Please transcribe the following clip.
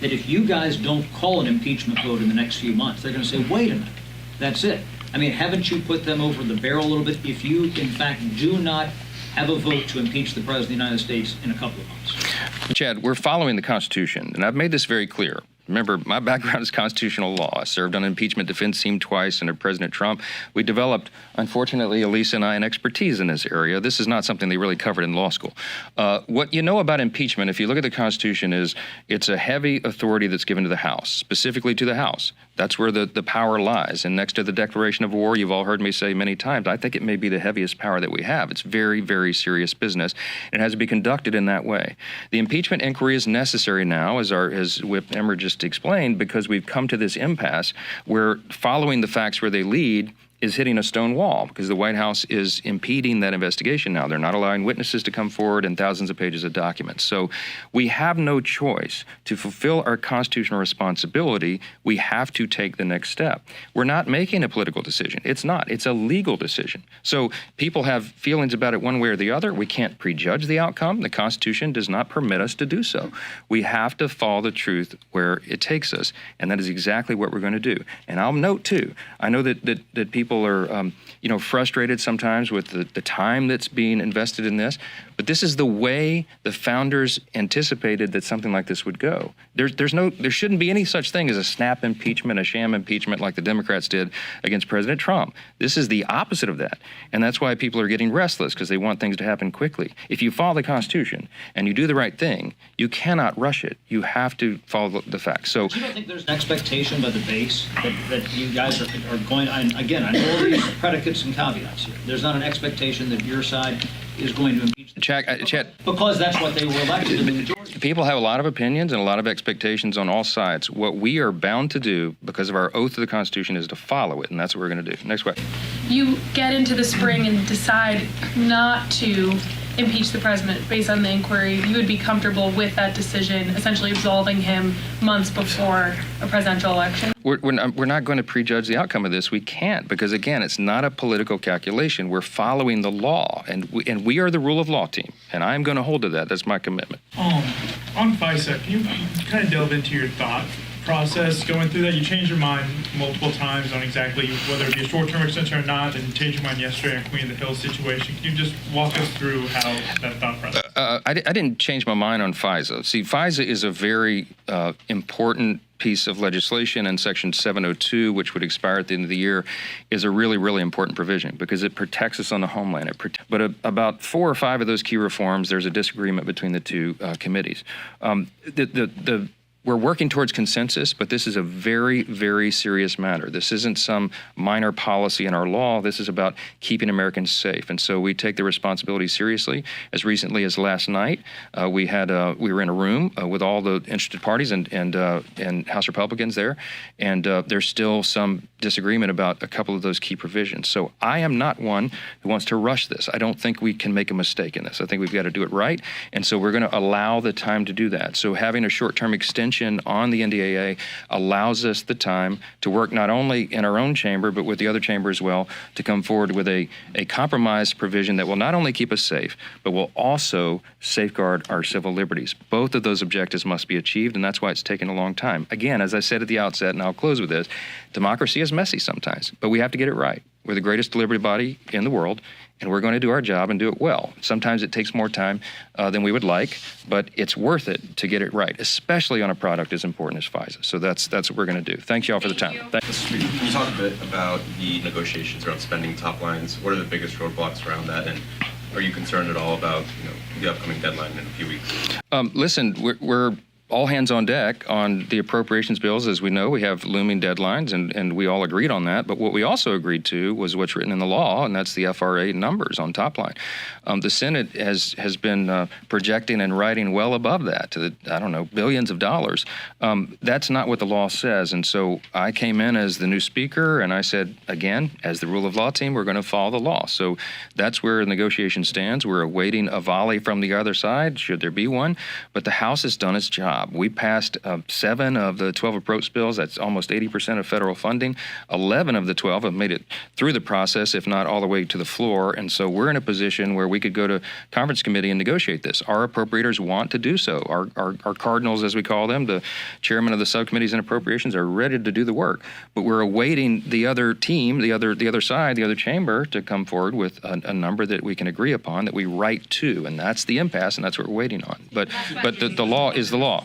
that if you guys don't call an impeachment vote in the next few months, they're going to say, wait a minute, that's it. I mean, haven't you put them over the barrel a little bit if you, in fact, do not have a vote to impeach the President of the United States in a couple of months? Chad, we're following the Constitution, and I've made this very clear. Remember, my background is constitutional law. I served on an impeachment defense team twice under President Trump. We developed, unfortunately, Elisa and I, an expertise in this area. This is not something they really covered in law school. What you know about impeachment, if you look at the Constitution, is it's a heavy authority that's given to the House, specifically to the House. That's where the power lies. And next to the declaration of war, you've all heard me say many times, I think it may be the heaviest power that we have. It's very, very serious business. It has to be conducted in that way. The impeachment inquiry is necessary now, as Whip Emmer just explained, because we've come to this impasse where following the facts where they lead is hitting a stone wall, because the White House is impeding that investigation now. They're not allowing witnesses to come forward and thousands of pages of documents. So we have no choice. To fulfill our constitutional responsibility, we have to take the next step. We're not making a political decision. It's not. It's a legal decision. So people have feelings about it one way or the other. We can't prejudge the outcome. The Constitution does not permit us to do so. We have to follow the truth where it takes us, and that is exactly what we're going to do. And I'll note, too, I know that people are frustrated sometimes with the time that's being invested in this, but this is the way the founders anticipated that something like this would go. There shouldn't be any such thing as a snap impeachment, a sham impeachment like the Democrats did against President Trump. This is the opposite of that, and that's why people are getting restless, because they want things to happen quickly. If you follow the Constitution and you do the right thing, you cannot rush it. You have to follow the facts. So but you don't think there's an expectation by the base that you guys are going, and again, I know all these predicates and caveats here. There's not an expectation that your side is going to impeach the Chad, because that's what they were elected in the majority. People have a lot of opinions and a lot of expectations on all sides. What we are bound to do, because of our oath to the Constitution, is to follow it, and that's what we're going to do. Next question. You get into the spring and decide not to impeach the president based on the inquiry. You would be comfortable with that decision, essentially absolving him months before a presidential election? We're not going to prejudge the outcome of this. We can't, because, again, it's not a political calculation. We're following the law, and we are the rule of law team, and I'm going to hold to that. That's my commitment. On FISA, can you kind of delve into your thought process going through that? You changed your mind multiple times on exactly whether it be a short-term extension or not, and changed your mind yesterday on Queen of the Hill situation. Can you just walk us through how that thought process? I didn't change my mind on FISA. See, FISA is a very important piece of legislation, and Section 702, which would expire at the end of the year, is a really, really important provision because it protects us on the homeland. But about 4 or 5 of those key reforms, there's a disagreement between the two committees. We're working towards consensus, but this is a very, very serious matter. This isn't some minor policy in our law. This is about keeping Americans safe. And so we take the responsibility seriously. As recently as last night, we were in a room with all the interested parties and House Republicans there, and there's still some disagreement about a couple of those key provisions. So I am not one who wants to rush this. I don't think we can make a mistake in this. I think we've got to do it right, and so we're going to allow the time to do that. So having a short-term extension on the NDAA allows us the time to work not only in our own chamber, but with the other chamber as well, to come forward with a compromise provision that will not only keep us safe, but will also safeguard our civil liberties. Both of those objectives must be achieved, and that's why it's taken a long time. Again, as I said at the outset, and I'll close with this, democracy is messy sometimes, but we have to get it right. We're the greatest deliberative body in the world, and we're going to do our job and do it well. Sometimes it takes more time than we would like, but it's worth it to get it right, especially on a product as important as FISA. So that's what we're going to do. Thanks, y'all, for the time. Can you talk a bit about the negotiations around spending top lines? What are the biggest roadblocks around that, and are you concerned at all about the upcoming deadline in a few weeks? Listen, we're all hands on deck on the appropriations bills. As we know, we have looming deadlines, and we all agreed on that. But what we also agreed to was what's written in the law, and that's the FRA numbers on top line. The Senate has been projecting and writing well above that to the, billions of dollars. That's not what the law says. And so I came in as the new speaker, and I said, again, as the rule of law team, we're going to follow the law. So that's where the negotiation stands. We're awaiting a volley from the other side, should there be one. But the House has done its job. job. We passed 7 of the 12 approach bills. That's almost 80% of federal funding. 11 of the 12 have made it through the process, if not all the way to the floor. And so we're in a position where we could go to conference committee and negotiate this. Our appropriators want to do so. Our cardinals, as we call them, the chairman of the subcommittees and appropriations, are ready to do the work. But we're awaiting the other team, the other side, the other chamber to come forward with a number that we can agree upon that we write to. And that's the impasse, and that's what we're waiting on. But the law is the law.